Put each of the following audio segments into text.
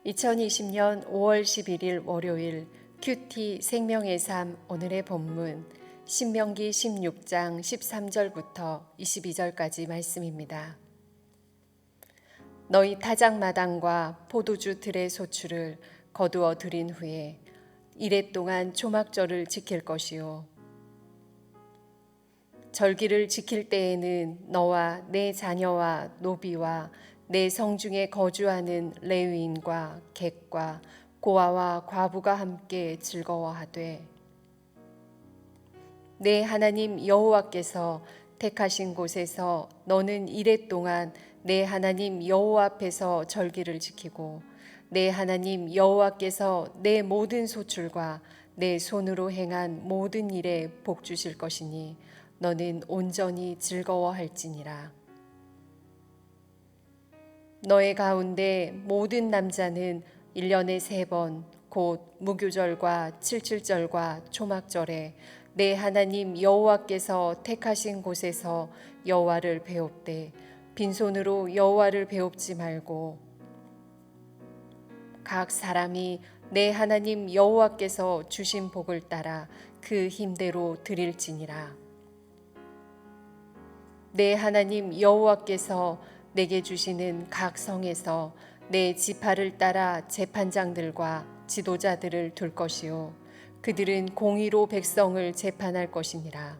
2020년 5월 11일 월요일 큐티 생명의 삶 오늘의 본문 신명기 16장 13절부터 22절까지 말씀입니다. 너희 타작마당과 포도주 들의 소출을 거두어 들인 후에 이레 동안 초막절을 지킬 것이요 절기를 지킬 때에는 너와 내 자녀와 노비와 내 성중에 거주하는 레위인과 객과 고아와 과부가 함께 즐거워하되 내 하나님 여호와께서 택하신 곳에서 너는 이레 동안 내 하나님 여호와 앞에서 절기를 지키고 내 하나님 여호와께서 내 모든 소출과 내 손으로 행한 모든 일에 복 주실 것이니 너는 온전히 즐거워할지니라. 너의 가운데 모든 남자는 1년에 3번 곧 무교절과 칠칠절과 초막절에 내 하나님 여호와께서 택하신 곳에서 여호와를 배웁되 빈손으로 여호와를 배웁지 말고 각 사람이 내 하나님 여호와께서 주신 복을 따라 그 힘대로 드릴지니라. 내 하나님 여호와께서 내게 주시는 각 성에서 내 지파를 따라 재판장들과 지도자들을 둘 것이요 그들은 공의로 백성을 재판할 것이니라.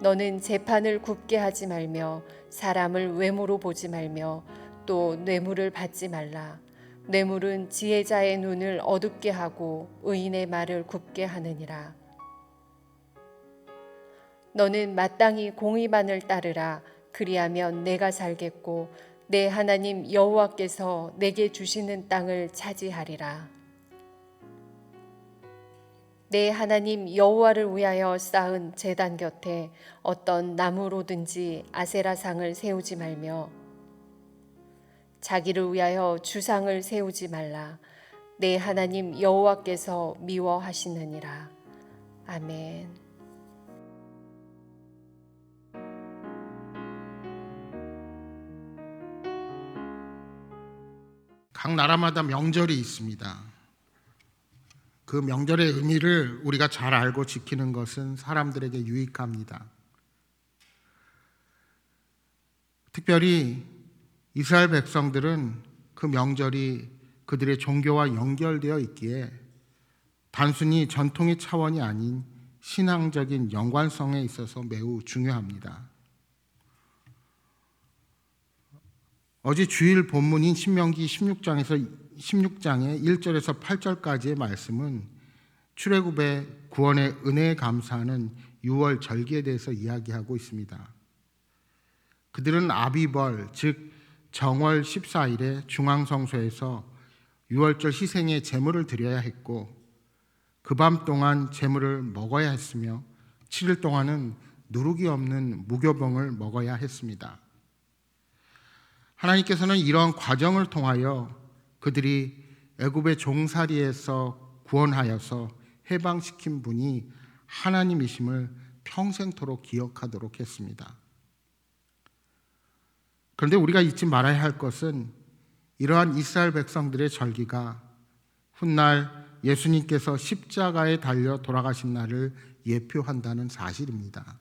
너는 재판을 굽게 하지 말며 사람을 외모로 보지 말며 또 뇌물을 받지 말라. 뇌물은 지혜자의 눈을 어둡게 하고 의인의 말을 굽게 하느니라. 너는 마땅히 공의만을 따르라. 그리하면 내가 살겠고 내 하나님 여호와께서 내게 주시는 땅을 차지하리라. 내 하나님 여호와를 위하여 쌓은 제단 곁에 어떤 나무로든지 아세라상을 세우지 말며 자기를 위하여 주상을 세우지 말라. 내 하나님 여호와께서 미워하시느니라. 아멘. 각 나라마다 명절이 있습니다. 그 명절의 의미를 우리가 잘 알고 지키는 것은 사람들에게 유익합니다. 특별히 이스라엘 백성들은 그 명절이 그들의 종교와 연결되어 있기에 단순히 전통의 차원이 아닌 신앙적인 연관성에 있어서 매우 중요합니다. 어제 주일 본문인 신명기 16장의 1절에서 8절까지의 말씀은 출애굽의 구원의 은혜에 감사하는 6월 절기에 대해서 이야기하고 있습니다. 그들은 아비벌, 즉 정월 14일에 중앙성소에서 6월절 희생의 제물을 드려야 했고 그 밤 동안 제물을 먹어야 했으며 7일 동안은 누룩이 없는 무교병을 먹어야 했습니다. 하나님께서는 이러한 과정을 통하여 그들이 애굽의 종살이에서 구원하여서 해방시킨 분이 하나님이심을 평생토록 기억하도록 했습니다. 그런데 우리가 잊지 말아야 할 것은 이러한 이스라엘 백성들의 절기가 훗날 예수님께서 십자가에 달려 돌아가신 날을 예표한다는 사실입니다.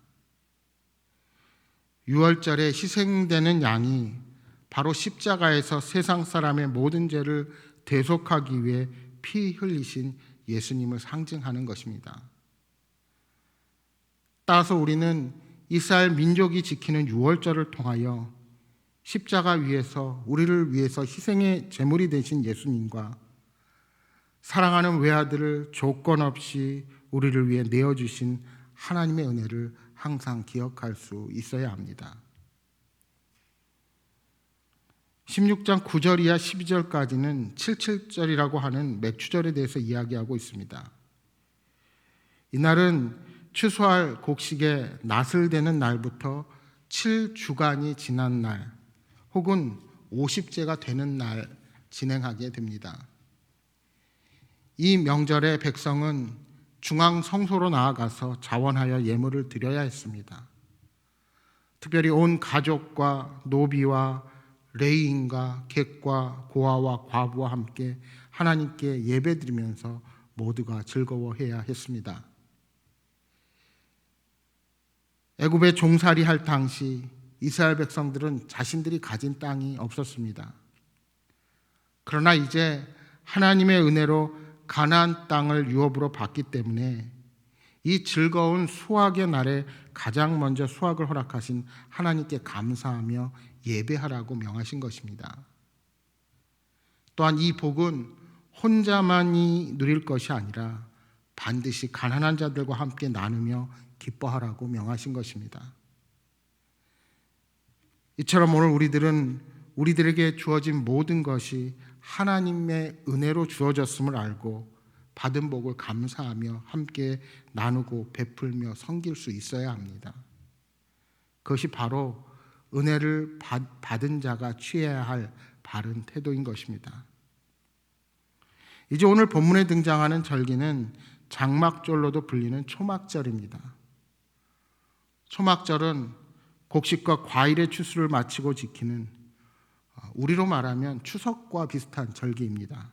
6월절에 희생되는 양이 바로 십자가에서 세상 사람의 모든 죄를 대속하기 위해 피 흘리신 예수님을 상징하는 것입니다. 따라서 우리는 이스라엘 민족이 지키는 6월절을 통하여 십자가 위에서 우리를 위해서 희생의 제물이 되신 예수님과 사랑하는 외아들을 조건 없이 우리를 위해 내어주신 하나님의 은혜를 항상 기억할 수 있어야 합니다. 16장 9절 이하 12절까지는 칠칠절이라고 하는 맥추절에 대해서 이야기하고 있습니다. 이날은 추수할 곡식의 낫을 되는 날부터 7주간이 지난 날 혹은 50제가 되는 날 진행하게 됩니다. 이 명절에 백성은 중앙 성소로 나아가서 자원하여 예물을 드려야 했습니다. 특별히 온 가족과 노비와 레위인과 객과 고아와 과부와 함께 하나님께 예배드리면서 모두가 즐거워해야 했습니다. 애굽에 종살이 할 당시 이스라엘 백성들은 자신들이 가진 땅이 없었습니다. 그러나 이제 하나님의 은혜로 가나안 땅을 유업으로 받기 때문에 이 즐거운 수확의 날에 가장 먼저 수확을 허락하신 하나님께 감사하며 예배하라고 명하신 것입니다. 또한 이 복은 혼자만이 누릴 것이 아니라 반드시 가난한 자들과 함께 나누며 기뻐하라고 명하신 것입니다. 이처럼 오늘 우리들에게 주어진 모든 것이 하나님의 은혜로 주어졌음을 알고 받은 복을 감사하며 함께 나누고 베풀며 섬길 수 있어야 합니다. 그것이 바로 은혜를 받은 자가 취해야 할 바른 태도인 것입니다. 이제 오늘 본문에 등장하는 절기는 장막절로도 불리는 초막절입니다. 초막절은 곡식과 과일의 추수를 마치고 지키는 우리로 말하면 추석과 비슷한 절기입니다.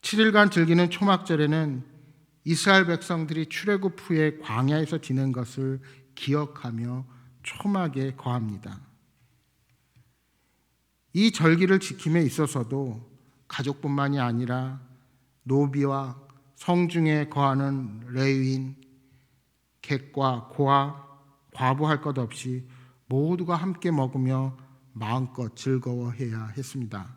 7일간 즐기는 초막절에는 이스라엘 백성들이 출애굽 후에 광야에서 지낸 것을 기억하며 초막에 거합니다. 이 절기를 지킴에 있어서도 가족뿐만이 아니라 노비와 성중에 거하는 레위인, 객과 고아, 과부할 것 없이 모두가 함께 먹으며 마음껏 즐거워해야 했습니다.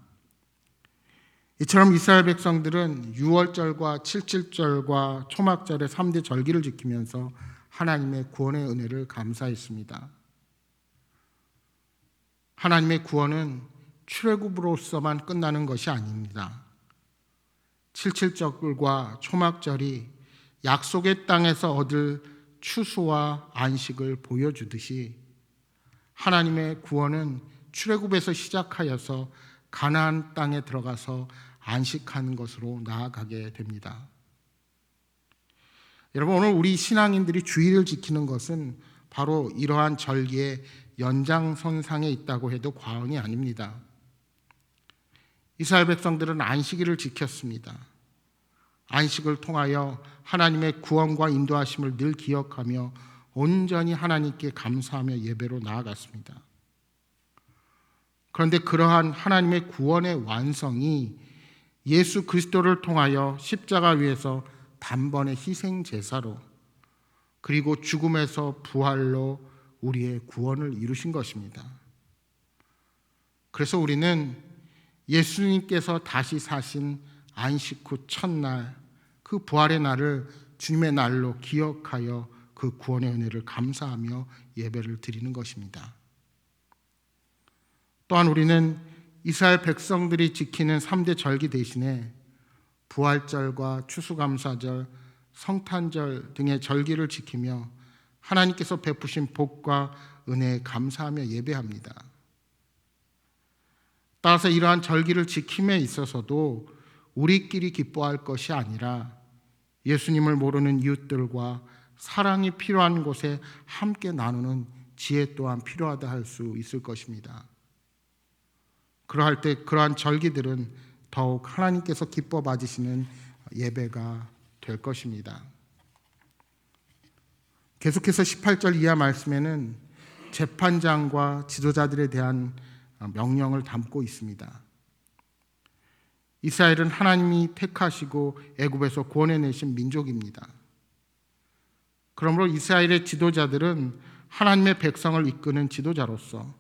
이처럼 이스라엘 백성들은 유월절과 칠칠절과 초막절의 3대 절기를 지키면서 하나님의 구원의 은혜를 감사했습니다. 하나님의 구원은 출애굽으로서만 끝나는 것이 아닙니다. 칠칠절과 초막절이 약속의 땅에서 얻을 추수와 안식을 보여주듯이 하나님의 구원은 출애굽에서 시작하여서 가나안 땅에 들어가서 안식하는 것으로 나아가게 됩니다. 여러분, 오늘 우리 신앙인들이 주일을 지키는 것은 바로 이러한 절기의 연장선상에 있다고 해도 과언이 아닙니다. 이스라엘 백성들은 안식일을 지켰습니다. 안식을 통하여 하나님의 구원과 인도하심을 늘 기억하며 온전히 하나님께 감사하며 예배로 나아갔습니다. 그런데 그러한 하나님의 구원의 완성이 예수 그리스도를 통하여 십자가 위에서 단번에 희생 제사로 그리고 죽음에서 부활로 우리의 구원을 이루신 것입니다. 그래서 우리는 예수님께서 다시 사신 안식 후 첫날 그 부활의 날을 주님의 날로 기억하여 그 구원의 은혜를 감사하며 예배를 드리는 것입니다. 또한 우리는 이스라엘 백성들이 지키는 3대 절기 대신에 부활절과 추수감사절, 성탄절 등의 절기를 지키며 하나님께서 베푸신 복과 은혜에 감사하며 예배합니다. 따라서 이러한 절기를 지킴에 있어서도 우리끼리 기뻐할 것이 아니라 예수님을 모르는 이웃들과 사랑이 필요한 곳에 함께 나누는 지혜 또한 필요하다 할 수 있을 것입니다. 그러할 때 그러한 절기들은 더욱 하나님께서 기뻐 받으시는 예배가 될 것입니다. 계속해서 18절 이하 말씀에는 재판장과 지도자들에 대한 명령을 담고 있습니다. 이스라엘은 하나님이 택하시고 애굽에서 구원해내신 민족입니다. 그러므로 이스라엘의 지도자들은 하나님의 백성을 이끄는 지도자로서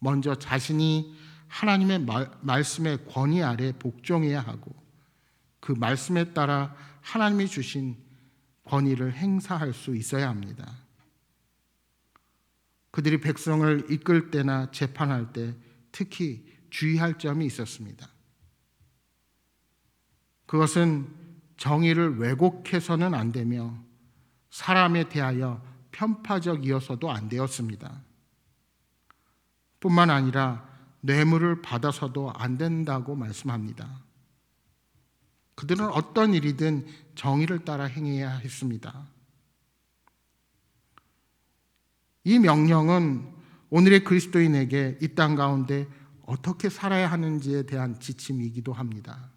먼저 자신이 하나님의 말씀의 권위 아래 복종해야 하고 그 말씀에 따라 하나님이 주신 권위를 행사할 수 있어야 합니다. 그들이 백성을 이끌 때나 재판할 때 특히 주의할 점이 있었습니다. 그것은 정의를 왜곡해서는 안 되며 사람에 대하여 편파적이어서도 안 되었습니다. 뿐만 아니라 뇌물을 받아서도 안 된다고 말씀합니다. 그들은 어떤 일이든 정의를 따라 행해야 했습니다. 이 명령은 오늘의 그리스도인에게 이 땅 가운데 어떻게 살아야 하는지에 대한 지침이기도 합니다.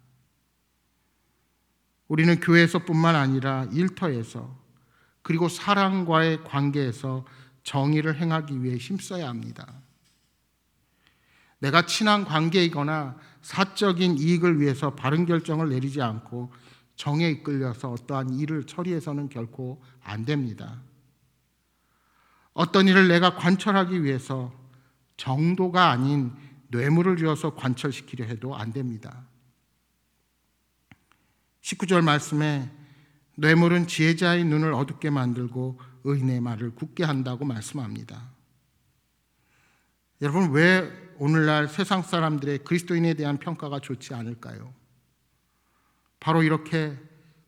우리는 교회에서뿐만 아니라 일터에서 그리고 사람과의 관계에서 정의를 행하기 위해 힘써야 합니다. 내가 친한 관계이거나 사적인 이익을 위해서 바른 결정을 내리지 않고 정에 이끌려서 어떠한 일을 처리해서는 결코 안 됩니다. 어떤 일을 내가 관철하기 위해서 정도가 아닌 뇌물을 주어서 관철시키려 해도 안 됩니다. 19절 말씀에 뇌물은 지혜자의 눈을 어둡게 만들고 의인의 말을 굳게 한다고 말씀합니다. 여러분, 왜 오늘날 세상 사람들의 그리스도인에 대한 평가가 좋지 않을까요? 바로 이렇게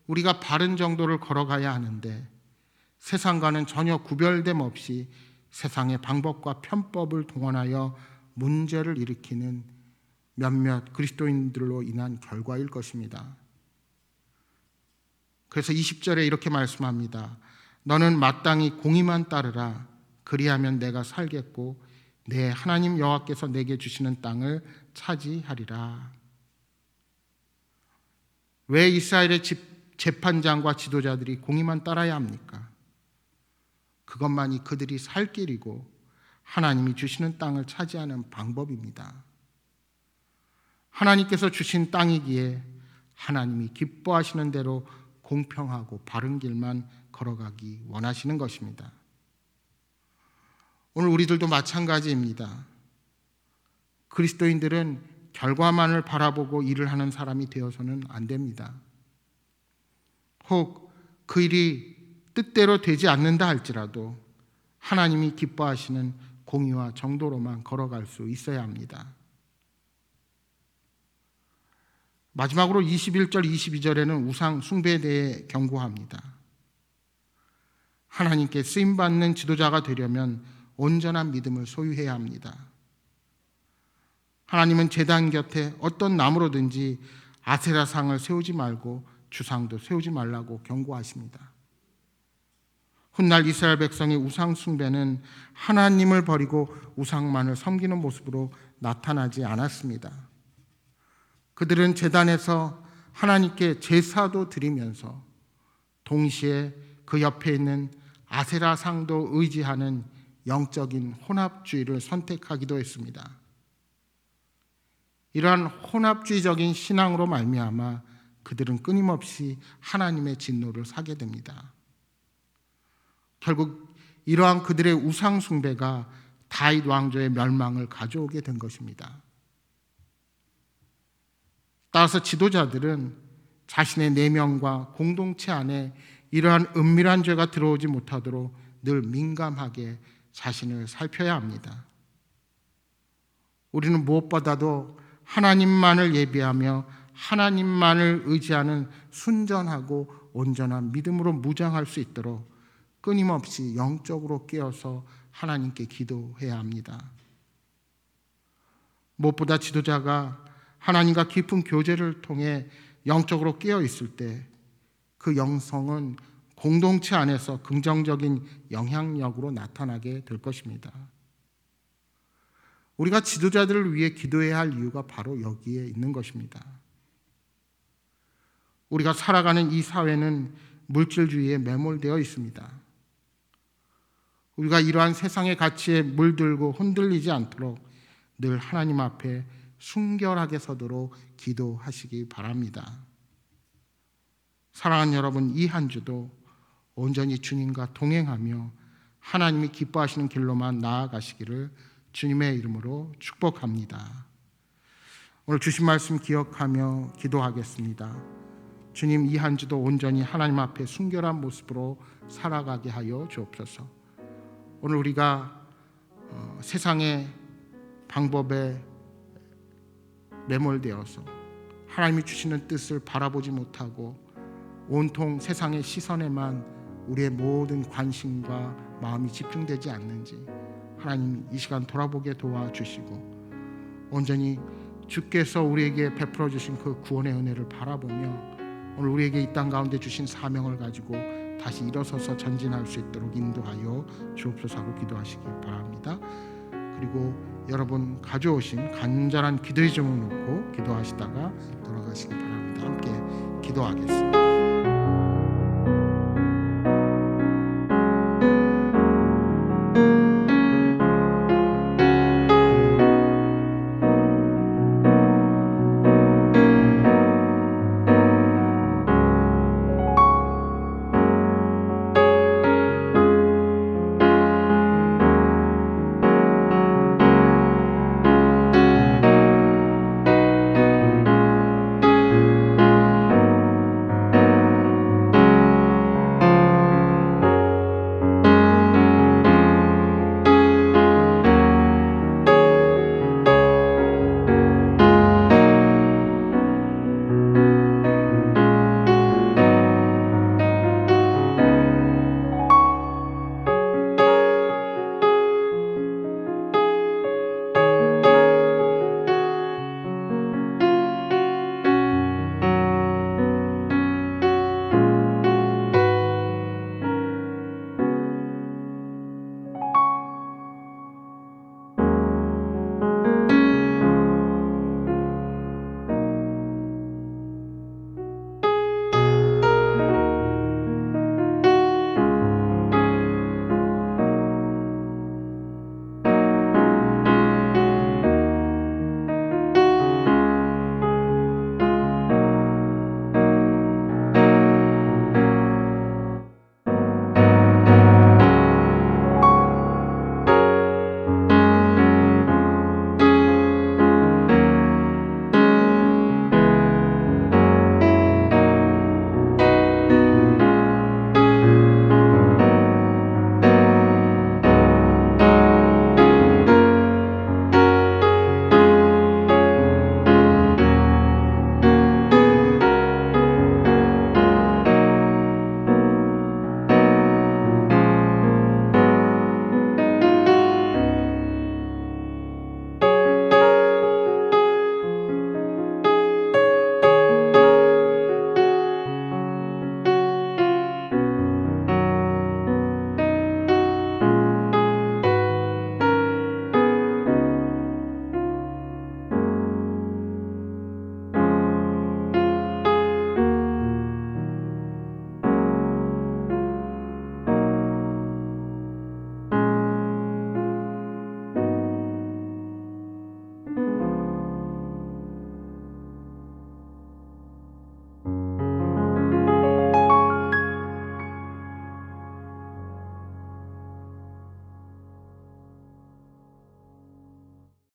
우리가 바른 정도를 걸어가야 하는데 세상과는 전혀 구별됨 없이 세상의 방법과 편법을 동원하여 문제를 일으키는 몇몇 그리스도인들로 인한 결과일 것입니다. 그래서 20절에 이렇게 말씀합니다. 너는 마땅히 공의만 따르라. 그리하면 내가 살겠고 내 하나님 여호와께서 내게 주시는 땅을 차지하리라. 왜 이스라엘의 재판장과 지도자들이 공의만 따라야 합니까? 그것만이 그들이 살 길이고 하나님이 주시는 땅을 차지하는 방법입니다. 하나님께서 주신 땅이기에 하나님이 기뻐하시는 대로 공평하고 바른 길만 걸어가기 원하시는 것입니다. 오늘 우리들도 마찬가지입니다. 그리스도인들은 결과만을 바라보고 일을 하는 사람이 되어서는 안 됩니다. 혹 그 일이 뜻대로 되지 않는다 할지라도 하나님이 기뻐하시는 공의와 정도로만 걸어갈 수 있어야 합니다. 마지막으로 21절, 22절에는 우상 숭배에 대해 경고합니다. 하나님께 쓰임받는 지도자가 되려면 온전한 믿음을 소유해야 합니다. 하나님은 제단 곁에 어떤 나무로든지 아세라상을 세우지 말고 주상도 세우지 말라고 경고하십니다. 훗날 이스라엘 백성의 우상 숭배는 하나님을 버리고 우상만을 섬기는 모습으로 나타나지 않았습니다. 그들은 제단에서 하나님께 제사도 드리면서 동시에 그 옆에 있는 아세라상도 의지하는 영적인 혼합주의를 선택하기도 했습니다. 이러한 혼합주의적인 신앙으로 말미암아 그들은 끊임없이 하나님의 진노를 사게 됩니다. 결국 이러한 그들의 우상 숭배가 다윗 왕조의 멸망을 가져오게 된 것입니다. 따라서 지도자들은 자신의 내면과 공동체 안에 이러한 은밀한 죄가 들어오지 못하도록 늘 민감하게 자신을 살펴야 합니다. 우리는 무엇보다도 하나님만을 예비하며 하나님만을 의지하는 순전하고 온전한 믿음으로 무장할 수 있도록 끊임없이 영적으로 깨어서 하나님께 기도해야 합니다. 무엇보다 지도자가 하나님과 깊은 교제를 통해 영적으로 깨어 있을 때 그 영성은 공동체 안에서 긍정적인 영향력으로 나타나게 될 것입니다. 우리가 지도자들을 위해 기도해야 할 이유가 바로 여기에 있는 것입니다. 우리가 살아가는 이 사회는 물질주의에 매몰되어 있습니다. 우리가 이러한 세상의 가치에 물들고 흔들리지 않도록 늘 하나님 앞에 순결하게 서도록 기도하시기 바랍니다. 사랑하는 여러분, 이 한 주도 온전히 주님과 동행하며 하나님이 기뻐하시는 길로만 나아가시기를 주님의 이름으로 축복합니다. 오늘 주신 말씀 기억하며 기도하겠습니다. 주님, 이 한 주도 온전히 하나님 앞에 순결한 모습으로 살아가게 하여 주옵소서. 오늘 우리가 세상의 방법에 매몰되어서 하나님이 주시는 뜻을 바라보지 못하고 온통 세상의 시선에만 우리의 모든 관심과 마음이 집중되지 않는지 하나님 이 시간 돌아보게 도와주시고 온전히 주께서 우리에게 베풀어 주신 그 구원의 은혜를 바라보며 오늘 우리에게 이 땅 가운데 주신 사명을 가지고 다시 일어서서 전진할 수 있도록 인도하여 주옵소서 하고 기도하시기 바랍니다. 그리고 여러분 가져오신 간절한 기도의 제목 놓고 기도하시다가 돌아가시기 바랍니다. 함께 기도하겠습니다.